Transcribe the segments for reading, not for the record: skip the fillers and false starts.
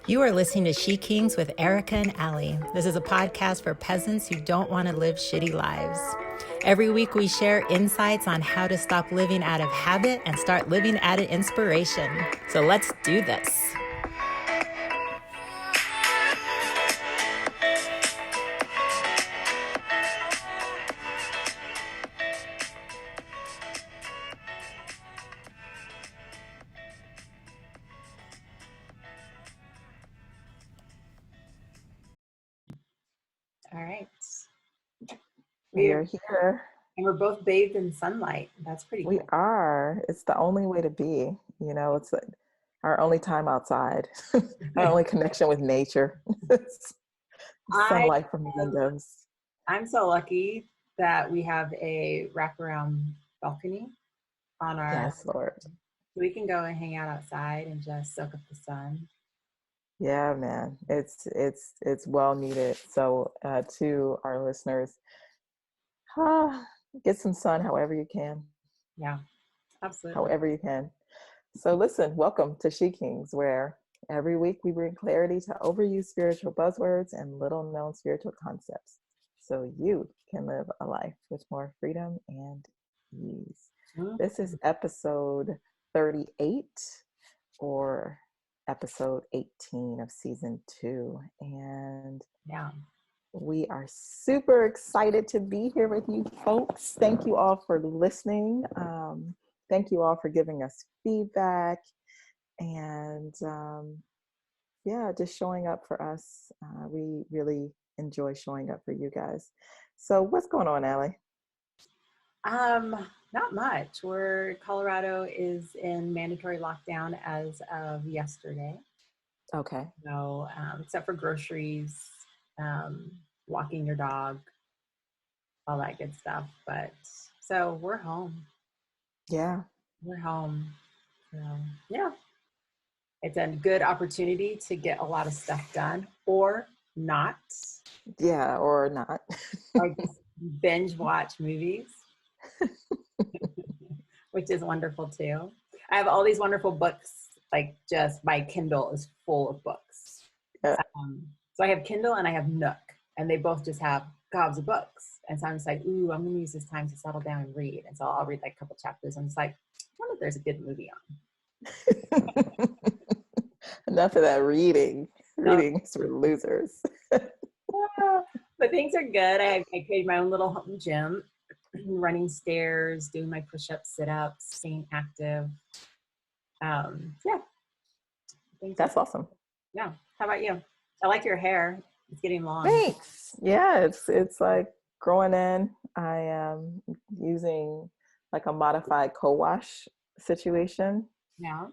You are listening to SheKings with Erica and Allie. This is a podcast for peasants who don't want to live shitty lives. Every week we share insights on how to stop living out of habit and start living out of inspiration. So let's do this. All right. We're here. And we're both bathed in sunlight. That's pretty We cool. are. It's the only way to be. You know, it's our only time outside, our only connection with nature. It's sunlight from the windows. I'm so lucky that we have a wraparound balcony on our. Yes, Lord. So we can go and hang out outside and just soak up the sun. Yeah, man. It's well needed. So to our listeners, get some sun however you can. Yeah, absolutely. However you can. So listen, welcome to SheKings, where every week we bring clarity to overused spiritual buzzwords and little known spiritual concepts so you can live a life with more freedom and ease. Mm-hmm. This is episode 38 or episode 18 of season 2. And yeah, we are super excited to be here with you folks. Thank you all for listening. Thank you all for giving us feedback and just showing up for us. We really enjoy showing up for you guys. So what's going on, Allie? Not much. Colorado is in mandatory lockdown as of yesterday. Okay. So, except for groceries, walking your dog, all that good stuff. But so we're home. Yeah. We're home. Yeah. It's a good opportunity to get a lot of stuff done or not. Yeah, or not. Or just binge watch movies, which is wonderful too. I have all these wonderful books, like just my Kindle is full of books. Yeah. So I have Kindle and I have Nook, and they both just have gobs of books. And so I'm just like, ooh, I'm going to use this time to settle down and read. And so I'll read like a couple chapters. I'm just like, I wonder if there's a good movie on. Enough of that reading. Reading is for losers. But things are good. I created my own little home gym, running stairs, doing my push-ups, sit-ups, staying active. Yeah. That's awesome. Yeah. How about you? I like your hair. It's getting long. Thanks. Yeah, it's like growing in. I am using like a modified co-wash situation. Yeah.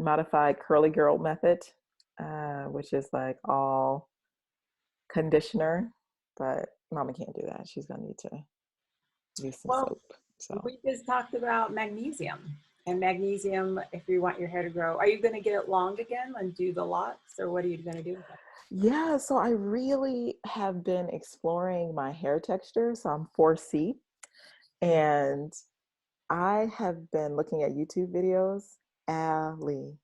Modified curly girl method, which is like all conditioner, but Mama can't do that. She's gonna need to use some soap. So we just talked about magnesium. And magnesium, if you want your hair to grow, are you going to get it long again and do the locks, or what are you going to do with it? Yeah, so I really have been exploring my hair texture. So I'm 4C, and I have been looking at YouTube videos. Allie,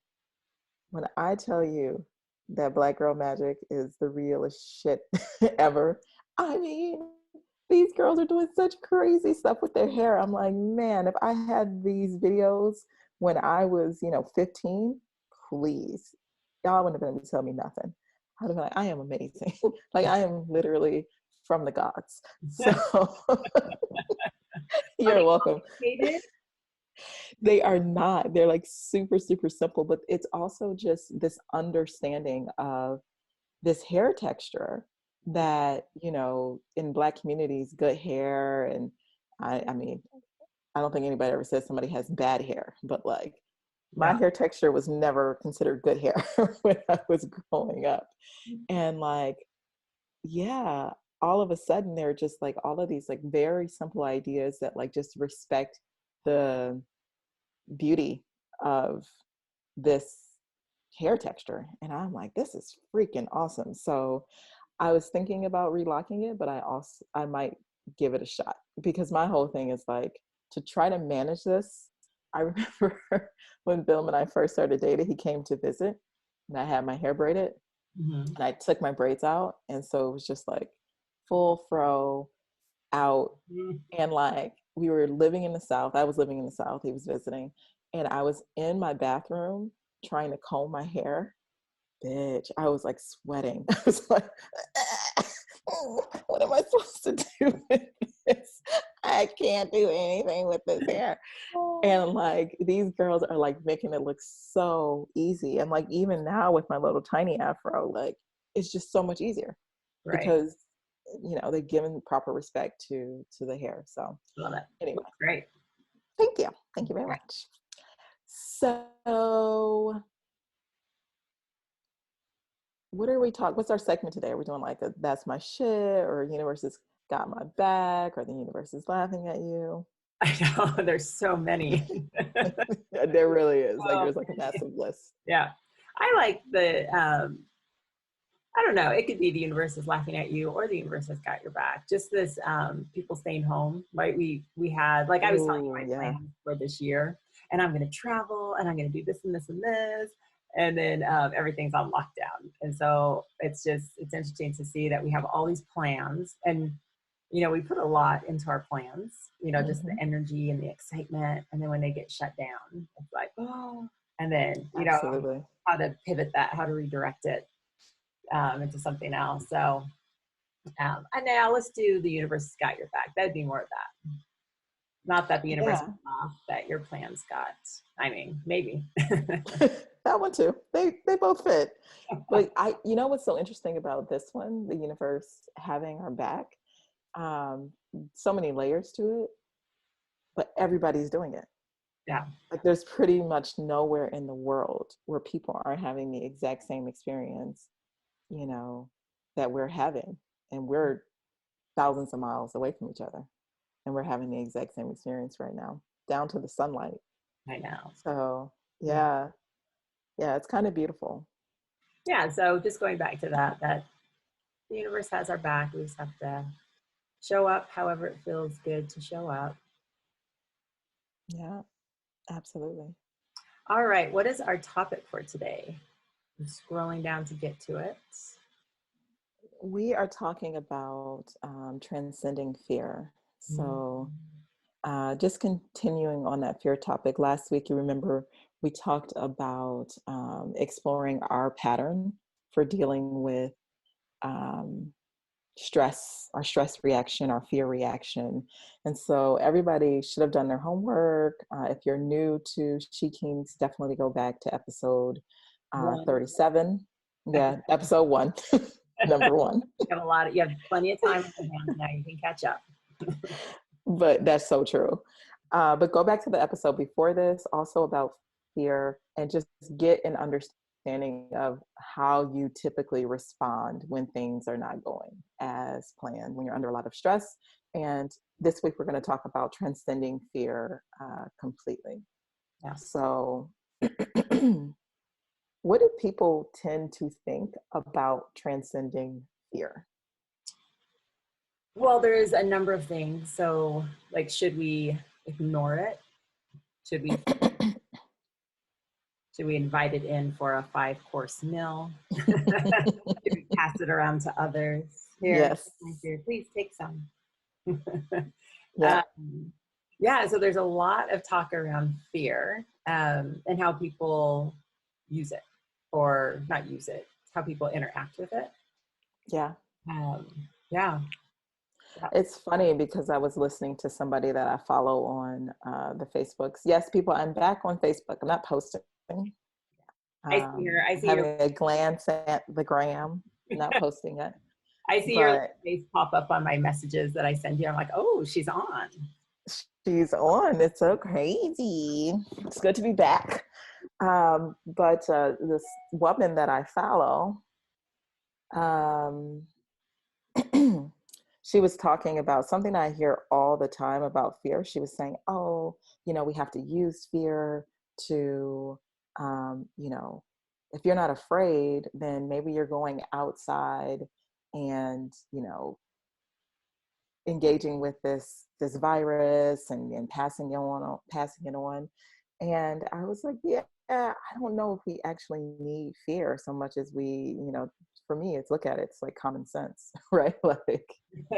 when I tell you that Black Girl Magic is the realest shit ever, I mean, these girls are doing such crazy stuff with their hair. I'm like, man, if I had these videos when I was, 15, please, y'all wouldn't have been able to tell me nothing. I'd have been like, I am amazing. Like, I am literally from the gods. So you're welcome. They are not. They're like super, super simple, but it's also just this understanding of this hair texture that, in Black communities, good hair, and I mean, I don't think anybody ever says somebody has bad hair, but like my hair texture was never considered good hair when I was growing up. And like, yeah, all of a sudden there are just like all of these like very simple ideas that like just respect the beauty of this hair texture. And I'm like, this is freaking awesome. So I was thinking about relocking it, but I might give it a shot, because my whole thing is like to try to manage this. I remember when Bill and I first started dating, he came to visit, and I had my hair braided, Mm-hmm. and I took my braids out, and so it was just like full fro out. And like we were living in the South. I was living in the South. He was visiting. And I was in my bathroom trying to comb my hair. Bitch, I was like sweating. I was like, what am I supposed to do with this? I can't do anything with this hair. And like these girls are like making it look so easy. And like even now with my little tiny afro, like it's just so much easier Right. because they've given proper respect to the hair. So Love it. anyway, Great. thank you very Great. much. So what are we talking? What's our segment today? Are we doing like a that's my shit, or universe has got my back, or the universe is laughing at you? I know there's so many. There really is. Like Oh, there's like a massive list. yeah. I like I don't know, it could be the universe is laughing at you or the universe has got your back. Just this people staying home, right? We had, like I was telling you Oh my yeah, plans for this year, and I'm going to travel and I'm going to do this and this and this. And then everything's on lockdown. And so it's interesting to see that we have all these plans, and, we put a lot into our plans, just the hmm energy and the excitement. And then when they get shut down, it's like, oh, and then, absolutely. how to pivot that, how to redirect it into something else. So, and now let's do the universe has got your back. That'd be more of that. Not that the universe Yeah, off, that your plans got. I mean, maybe. that one too. They both fit. But what's so interesting about this one, the universe having our back, um, so many layers to it, but everybody's doing it. Yeah. Like there's pretty much nowhere in the world where people aren't having the exact same experience, you know, that we're having. And we're thousands of miles away from each other. And we're having the exact same experience right now, down to the sunlight. I know. So Yeah. yeah, yeah, it's kind of beautiful. Yeah. So just going back to that the universe has our back. We just have to show up however it feels good to show up. Yeah, absolutely. All right. What is our topic for today? I'm scrolling down to get to it. We are talking about transcending fear. So, just continuing on that fear topic, last week, you remember we talked about exploring our pattern for dealing with um, stress, our stress reaction, our fear reaction. And so, everybody should have done their homework. If you're new to SheKings, definitely go back to episode One. 37. Yeah, episode one, number one. You have plenty of time on your hands now. You can catch up. But that's so true. But go back to the episode before this, also about fear, and just get an understanding of how you typically respond when things are not going as planned, when you're under a lot of stress. And this week, we're going to talk about transcending fear completely. Yeah. So, what do people tend to think about transcending fear? Well, there is a number of things. So, like, should we ignore it? Should we invite it in for a 5-course meal? Should we pass it around to others? Here, Yes. please take some. Yeah. Yeah. So there's a lot of talk around fear and how people use it, or not use it, how people interact with it. Yeah. Yeah. It's funny because I was listening to somebody that I follow on the Facebooks. Yes, people, I'm back on Facebook. I'm not posting. I see her. I I'm see your having a glance at the gram, not posting it. I see your But face pop up on my messages that I send you. I'm like, oh, she's on. she's on. It's so crazy. It's good to be back. But this woman that I follow, um, she was talking about something I hear all the time about fear. She was saying, oh, we have to use fear to, if you're not afraid, then maybe you're going outside and, engaging with this virus and passing it on. And I was like, yeah, I don't know if we actually need fear so much as we, for me, it's like common sense, right? Like,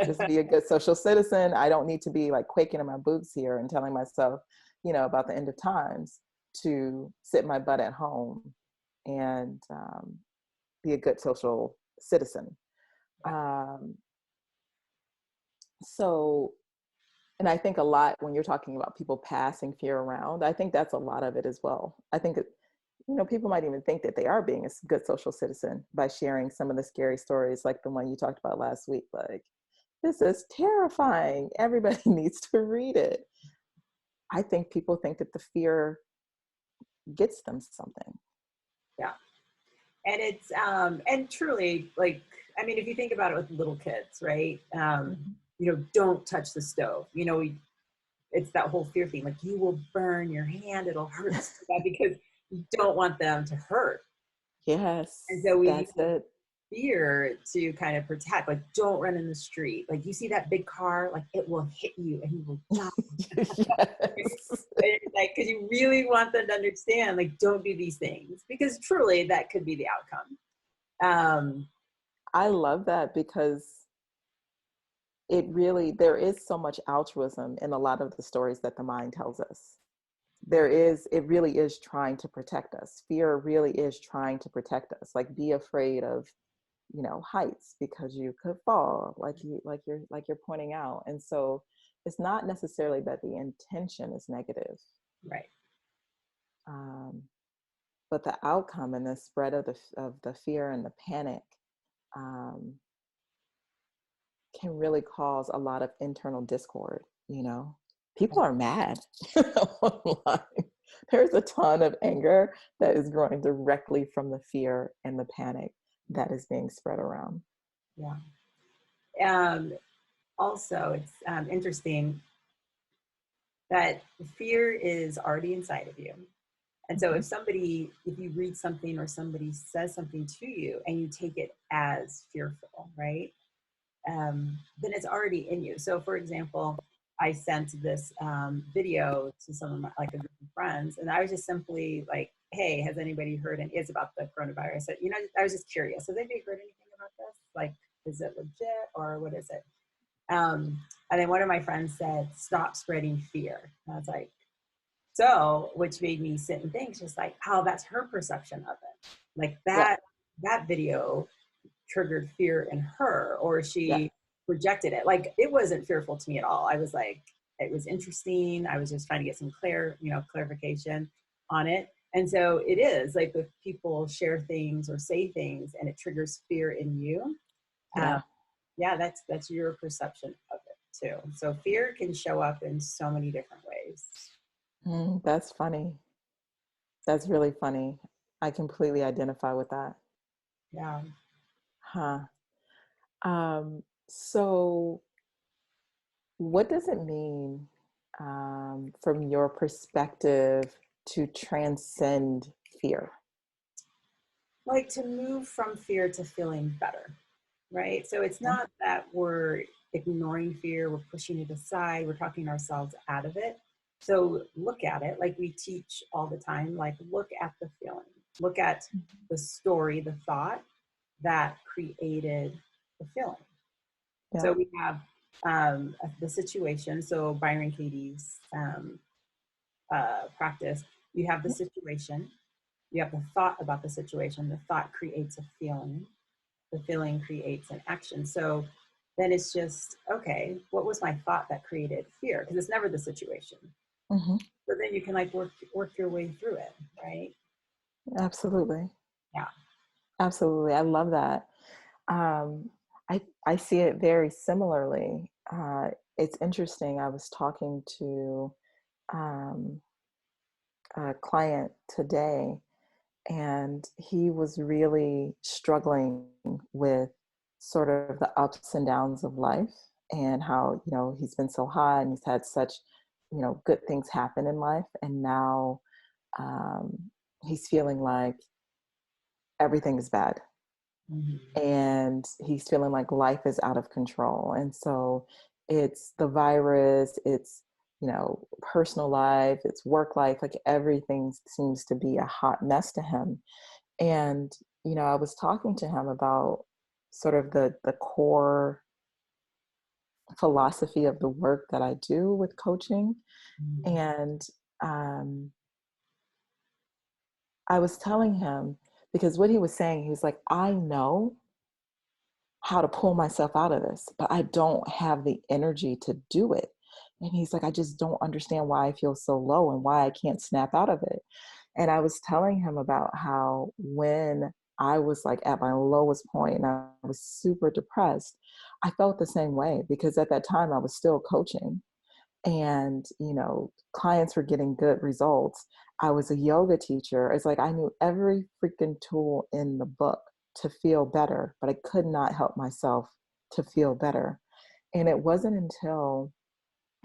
just be a good social citizen. I don't need to be like quaking in my boots here and telling myself, about the end of times, to sit my butt at home and be a good social citizen. Um, so, and I think a lot when you're talking about people passing fear around, I think that's a lot of it as well. I think people might even think that they are being a good social citizen by sharing some of the scary stories, like the one you talked about last week. Like, this is terrifying. Everybody needs to read it. I think people think that the fear gets them something. Yeah. And it's, and truly, like, I mean, if you think about it with little kids, right? Don't touch the stove. It's that whole fear thing. Like, you will burn your hand. It'll hurt so bad because you don't want them to hurt. Yes, And so we use that's it. fear to kind of protect, like, don't run in the street. Like, you see that big car, like, it will hit you and you will die. Yes. Like, because you really want them to understand, like, don't do these things, because truly that could be the outcome. I love that, because there is so much altruism in a lot of the stories that the mind tells us. It really is trying to protect us. Fear really is trying to protect us. Like, be afraid of, heights, because you could fall, like you're pointing out. And so it's not necessarily that the intention is negative. Right. But the outcome and the spread of the fear and the panic um, can really cause a lot of internal discord. People are mad online. There's a ton of anger that is growing directly from the fear and the panic that is being spread around. Yeah. Also, it's interesting that fear is already inside of you. And so if you read something or somebody says something to you and you take it as fearful, right? Then it's already in you. So for example, I sent this video to some of my, like, a group of friends, and I was just simply like, hey, has anybody heard any, it's about the coronavirus. I said, I was just curious. Has anybody heard anything about this? Like, is it legit or what is it? And then one of my friends said, stop spreading fear. And I was like, which made me sit and think, just like, oh, that's her perception of it. Like that video triggered fear in her, or she projected it. Like, it wasn't fearful to me at all. I was like, it was interesting. I was just trying to get some clarification on it. And so it is like, if people share things or say things and it triggers fear in you, that's your perception of it too. So fear can show up in so many different ways. That's funny. That's really funny. I completely identify with that. Yeah. Huh. So what does it mean, from your perspective, to transcend fear? Like, to move from fear to feeling better, right? So it's not that we're ignoring fear, we're pushing it aside, we're talking ourselves out of it. So look at it like we teach all the time, like, look at the feeling, look at the story, the thought that created the feeling. Yeah. So we have the situation. So Byron Katie's practice, you have the situation, you have the thought about the situation, the thought creates a feeling, the feeling creates an action. So then it's just, okay, what was my thought that created fear? Because it's never the situation. Mm-hmm. So then you can, like, work your way through it, right? Absolutely. Yeah. Absolutely. I love that. I see it very similarly. It's interesting. I was talking to a client today, and he was really struggling with sort of the ups and downs of life, and how, he's been so high and he's had such, good things happen in life. And now he's feeling like everything is bad. Mm-hmm. And he's feeling like life is out of control. And so it's the virus, it's, personal life, it's work life, like everything seems to be a hot mess to him. And, I was talking to him about sort of the core philosophy of the work that I do with coaching. Mm-hmm. And um, I was telling him, because what he was saying, he was like, I know how to pull myself out of this, but I don't have the energy to do it. And he's like, I just don't understand why I feel so low and why I can't snap out of it. And I was telling him about how when I was like at my lowest point and I was super depressed, I felt the same way because at that time I was still coaching and, clients were getting good results. I was a yoga teacher. It's like I knew every freaking tool in the book to feel better, but I could not help myself to feel better. And it wasn't until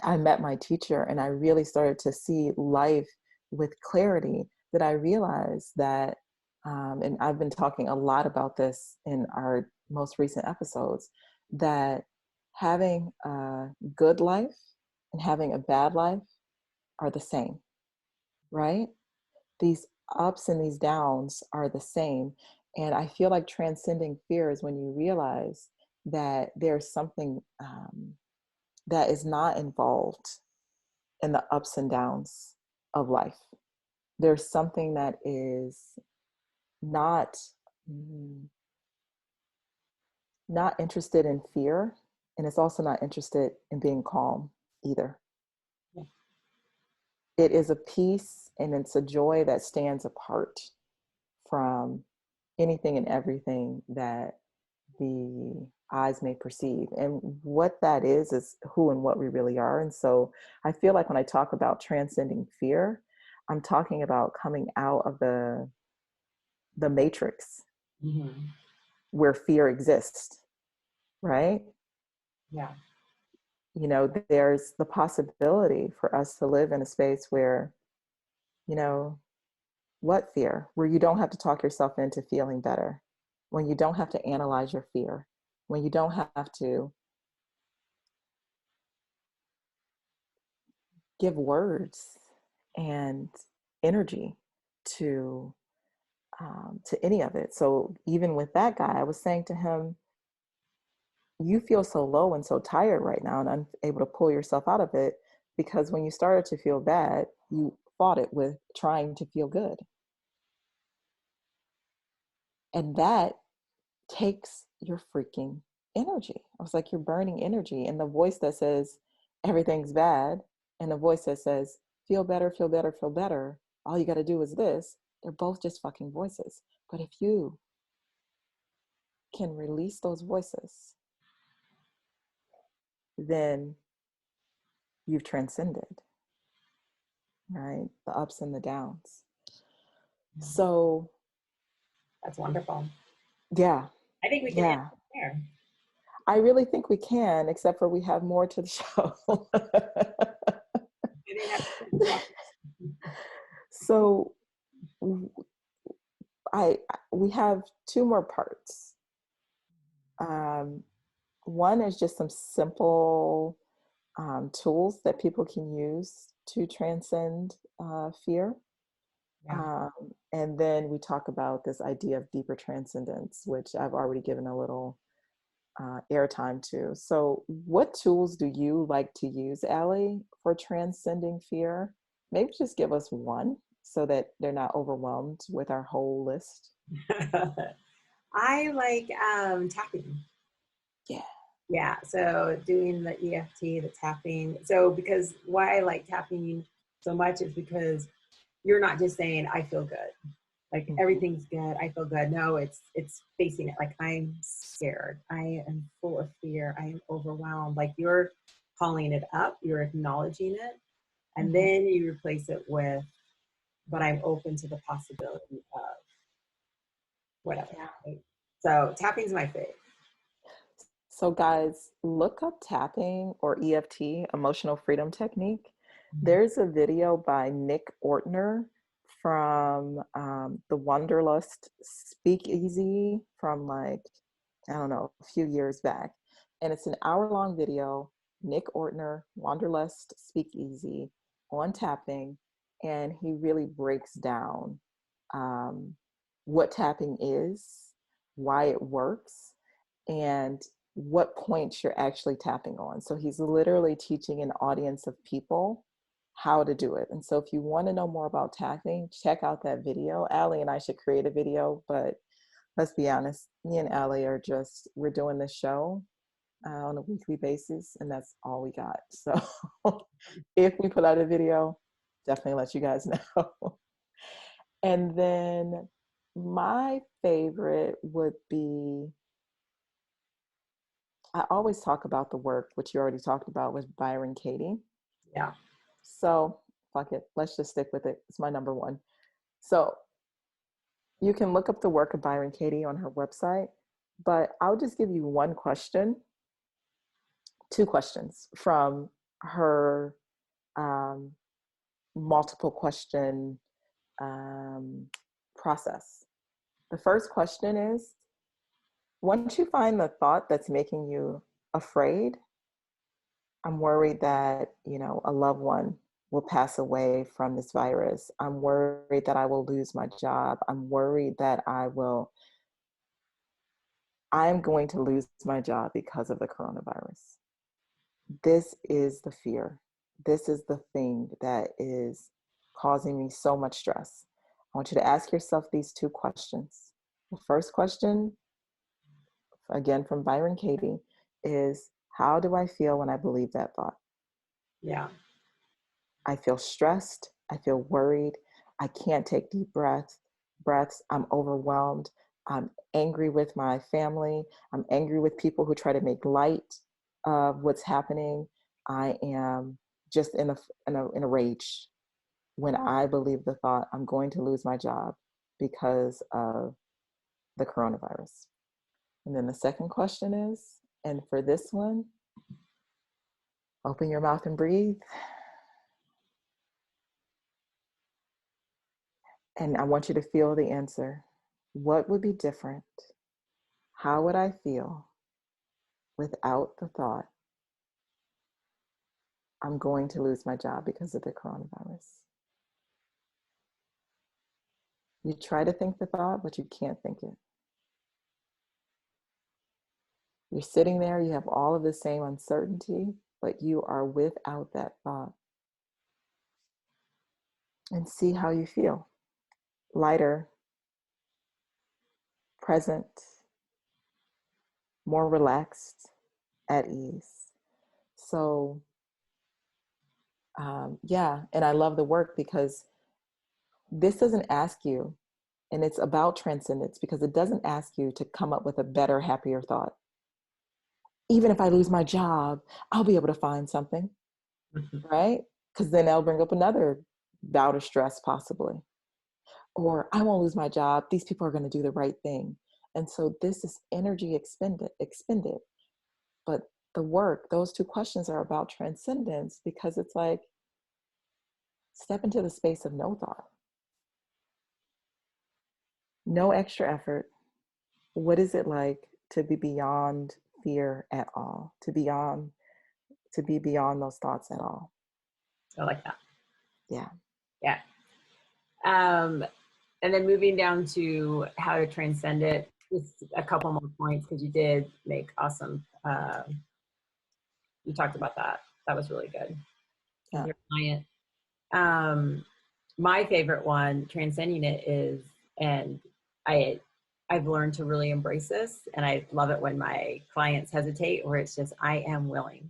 I met my teacher and I really started to see life with clarity that I realized that, and I've been talking a lot about this in our most recent episodes, that having a good life and having a bad life are the same, right? These ups and these downs are the same. And I feel like transcending fear is when you realize that there's something that is not involved in the ups and downs of life. There's something that is not mm, not interested in fear, and it's also not interested in being calm either. It is a peace and it's a joy that stands apart from anything and everything that the eyes may perceive. And what that is who and what we really are. And so I feel like when I talk about transcending fear, I'm talking about coming out of the matrix Mm-hmm. where fear exists, right? Yeah. There's the possibility for us to live in a space where, you know, what fear? Where you don't have to talk yourself into feeling better, when you don't have to analyze your fear, when you don't have to give words and energy to to any of it. So even with that guy, I was saying to him, you feel so low and so tired right now and unable to pull yourself out of it because when you started to feel bad, you fought it with trying to feel good. And that takes your freaking energy. I was like, you're burning energy. And the voice that says everything's bad and the voice that says feel better, feel better, feel better, all you got to do is this, they're both just fucking voices. But if you can release those voices, then you've transcended, right? The ups and the downs. So, That's wonderful. yeah, I think we can end yeah. there. I really think we can, except for we have more to the show. I think that's So, we have two more parts. Um, one is just some simple tools that people can use to transcend fear. yeah. And then we talk about this idea of deeper transcendence, which I've already given a little airtime to. So, what tools do you like to use, Allie, for transcending fear? Maybe just give us one so that they're not overwhelmed with our whole list. I like tapping. Yeah. Yeah, so doing the EFT, the tapping. So because why I like tapping so much is because you're not just saying I feel good. Like Mm-hmm. everything's good, I feel good. No, it's facing it. Like I'm scared. I am full of fear. I am overwhelmed. Like you're calling it up, you're acknowledging it, and Mm-hmm. then you replace it with but I'm open to the possibility of whatever. Yeah. Right? So tapping's my fave. So, guys, look up tapping or EFT, emotional freedom technique. Mhm. There's a video by Nick Ortner from the Wanderlust Speakeasy from like, I don't know, a few years back. And it's an hour long video. Nick Ortner, Wanderlust Speakeasy on tapping, and he really breaks down what tapping is, why it works, and what points you're actually tapping on. So he's literally teaching an audience of people how to do it. And so if you want to know more about tapping, check out that video. Allie and I should create a video, but let's be honest, me and Allie are just, we're doing this show on a weekly basis, and that's all we got. So if we put out a video, definitely let you guys know. And then my favorite would be, I always talk about the work, which you already talked about, with Byron Katie. Yeah. So fuck it, let's just stick with it. It's my number one. So you can look up the work of Byron Katie on her website, but I'll just give you one question, two questions from her multiple question process. The first question is, once you find the thought that's making you afraid, I'm worried that, a loved one will pass away from this virus. I'm worried that I will lose my job. I'm worried that I'm going to lose my job because of the coronavirus. This is the fear. This is the thing that is causing me so much stress. I want you to ask yourself these two questions. The first question, again from Byron Katie, is, how do I feel when I believe that thought? Yeah. I feel stressed. I feel worried. I can't take deep breaths. I'm overwhelmed. I'm angry with my family. I'm angry with people who try to make light of what's happening. I am just in a rage when I believe the thought I'm going to lose my job because of the coronavirus. And then the second question is, and for this one, open your mouth and breathe. And I want you to feel the answer. What would be different? How would I feel without the thought, I'm going to lose my job because of the coronavirus? You try to think the thought, but you can't think it. You're sitting there, you have all of the same uncertainty, but you are without that thought. And see how you feel. Lighter, present, more relaxed, at ease. So, yeah, and I love the work because this doesn't ask you, and it's about transcendence, because it doesn't ask you to come up with a better, happier thought. Even if I lose my job, I'll be able to find something, right? Because then that'll bring up another bout of stress possibly. Or I won't lose my job. These people are going to do the right thing. And so this is energy expended. But the work, those two questions are about transcendence, because it's like, step into the space of no thought. No extra effort. What is it like to be beyond fear at all? To be beyond those thoughts at all? I like that. Yeah. Yeah. And then moving down to how to transcend it, just a couple more points, because you did make awesome. You talked about that. That was really good. Yeah. Your client. My favorite one, transcending it, is, and I've learned to really embrace this, and I love it when my clients hesitate, where it's just, I am willing.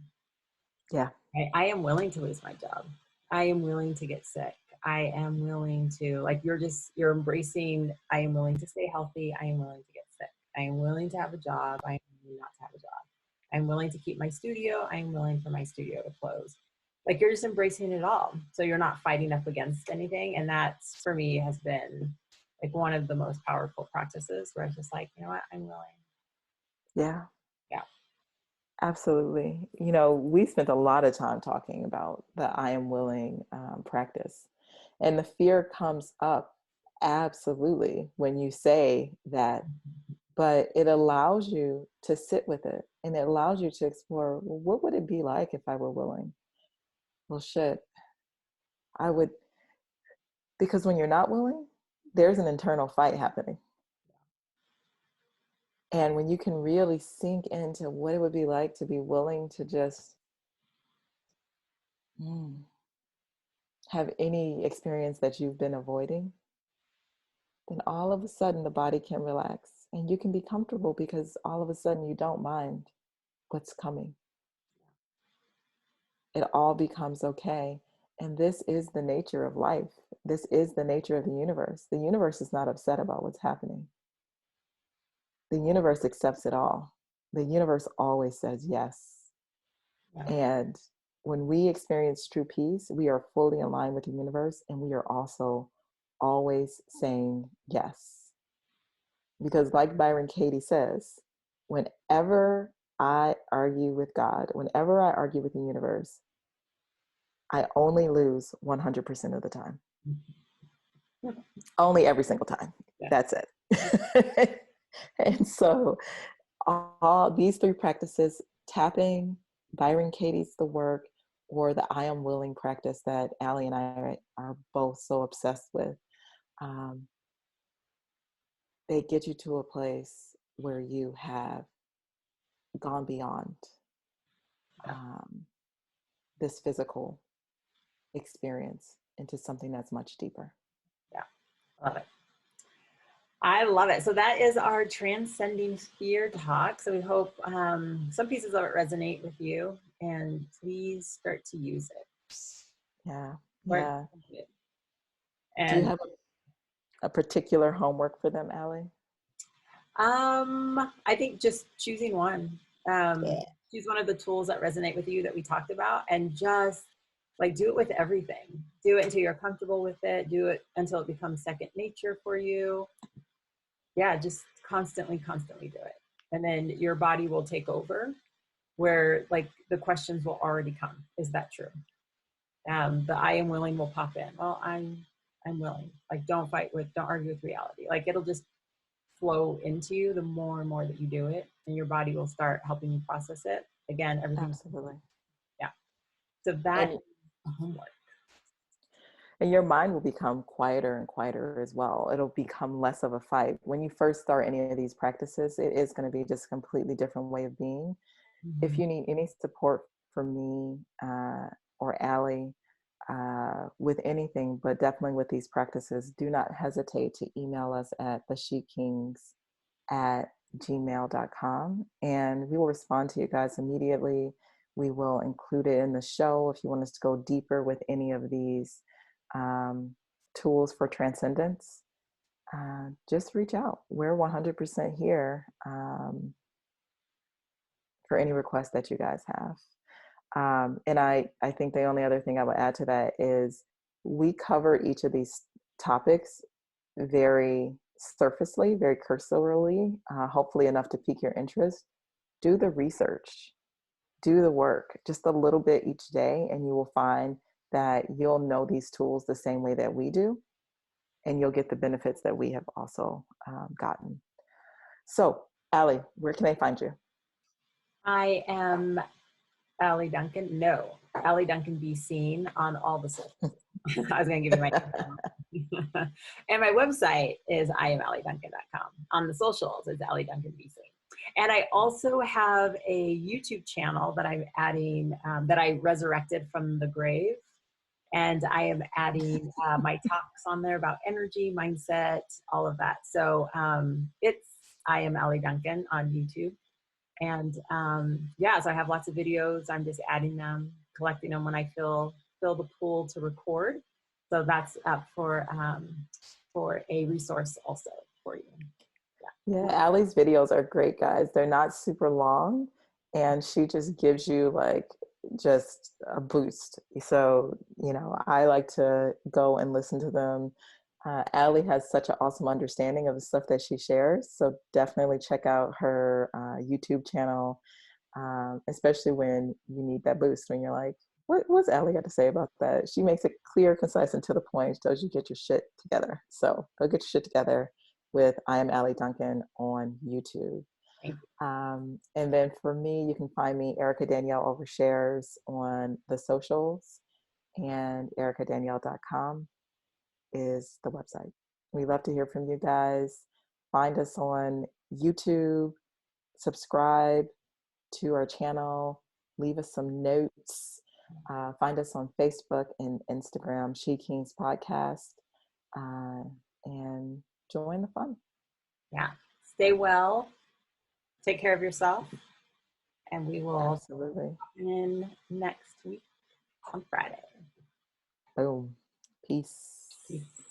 Yeah. I am willing to lose my job. I am willing to get sick. I am willing to, like, you're embracing, I am willing to stay healthy. I am willing to get sick. I am willing to have a job. I am willing not to have a job. I'm willing to keep my studio. I am willing for my studio to close. Like, you're just embracing it all. So you're not fighting up against anything. And that's, for me, has been like one of the most powerful practices, where it's just like, you know what, I'm willing. Yeah. Yeah. Absolutely. We spent a lot of time talking about the I am willing practice. And the fear comes up absolutely when you say that but it allows you to sit with it, and it allows you to explore, well, what would it be like if I were willing? Well, shit, I would, because when you're not willing, there's an internal fight happening. And when you can really sink into what it would be like to be willing to just have any experience that you've been avoiding, then all of a sudden the body can relax and you can be comfortable, because all of a sudden you don't mind what's coming. It all becomes okay. And this is the nature of life. This is the nature of the universe. The universe is not upset about what's happening. The universe accepts it all. The universe always says yes. Yeah. And when we experience true peace, we are fully in line with the universe, and we are also always saying yes. Because like Byron Katie says, whenever I argue with God, whenever I argue with the universe, I only lose 100% of the time. Only every single time. Yeah. That's it. And so all these three practices, tapping, Byron Katie's the work, or the I am willing practice that Allie and I are both so obsessed with, they get you to a place where you have gone beyond this physical experience into something that's much deeper. Yeah, love it. I love it. So that is our transcending fear talk. So we hope some pieces of it resonate with you, and please start to use it. Yeah. And do you have a particular homework for them, Allie? I think just choosing one. Choose one of the tools that resonate with you that we talked about, and just like do it with everything. Do it until you're comfortable with it. Do it until it becomes second nature for you. Yeah, just constantly do it. And then your body will take over, where like the questions will already come. Is that true? The I am willing will pop in. Well, I'm willing. Like, don't argue with reality. Like, it'll just flow into you the more and more that you do it, and your body will start helping you process it. Again, everything. Absolutely. Yeah. So that is homework. And your mind will become quieter and quieter as well. It'll become less of a fight. When you first start any of these practices, it is going to be just a completely different way of being. Mm-hmm. If you need any support from me or Allie with anything, but definitely with these practices, do not hesitate to email us at theshekings@gmail.com, and we will respond to you guys immediately. We will include it in the show if you want us to go deeper with any of these tools for transcendence. Just reach out. We're 100% here for any requests that you guys have. And I think the only other thing I would add to that is we cover each of these topics very surfacely, very cursorily, hopefully enough to pique your interest. Do the research, do the work, just a little bit each day, and you will find that you'll know these tools the same way that we do, and you'll get the benefits that we have also gotten. So, Allie, where can I find you? I am Allie Duncan. No, Allie Duncan Be Seen on all the socials. I was going to give you my and my website is IamAllieDuncan.com. On the socials is Allie Duncan Be Seen. And I also have a YouTube channel that I'm adding, that I resurrected from the grave. And I am adding my talks on there about energy, mindset, all of that. So it's I Am Allie Duncan on YouTube. And so I have lots of videos. I'm just adding them, collecting them when I feel the pull to record. So that's up for a resource also for you. Yeah, Allie's videos are great, guys. They're not super long, and she just gives you like just a boost. So, I like to go and listen to them. Allie has such an awesome understanding of the stuff that she shares. So definitely check out her YouTube channel, especially when you need that boost, when you're like, what's Allie got to say about that? She makes it clear, concise, and to the point. She tells you get your shit together. So go get your shit together with I Am Allie Duncan on YouTube. Thank you. And then for me, you can find me Erica Danielle Overshares on the socials, and ericadanielle.com is the website. We love to hear from you guys. Find us on YouTube, subscribe to our channel, leave us some notes. Find us on Facebook and Instagram, SheKings Podcast, and join the fun. Yeah. Stay well. Take care of yourself. And we will Absolutely. in next week on Friday. Boom. Peace. Peace.